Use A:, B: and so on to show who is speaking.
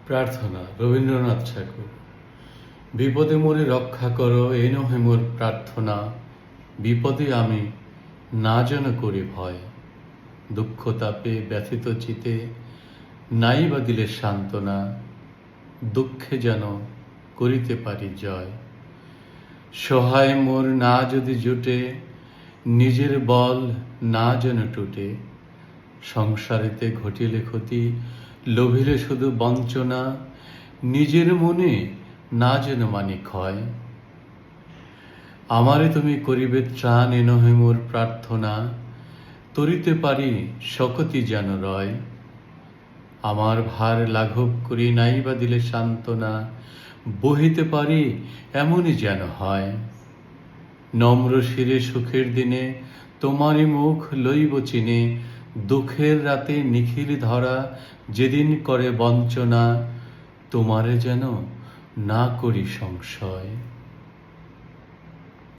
A: প্রার্থনা রবীন্দ্রনাথ ঠাকুর। বিপদে মোরে রক্ষা করো, এ নহে মোর প্রার্থনা। বিপদে আমি না যেন করি ভয়। দুঃখ তাপে ব্যথিত চিতে নাই বা দিলে সান্ত্বনা। দুঃখে যেন করিতে পারি জয়। সহায় মোর না যদি জুটে, নিজের বল না যেন টুটে। সংসারেতে ঘটিলে ক্ষতি, লোভিলে শুধু বঞ্চনা। নিজের মনে না যেন মানি ক্ষয়। আমারে তুমি করিবে ত্রাণ, এ নহে মোর প্রার্থনা। তরিতে পারি শকতি যেন রয়। আমার ভার লাঘব করি নাই বা দিলে সান্ত্বনা। বহিতে পারি এমনই যেন হয়। নম্র শিরে সুখের দিনে তোমারই মুখ লইব চিনে। দুঃখের রাতে নিখিল ধরা যেদিন করে বঞ্চনা। তোমারে যেন না করি সংশয়।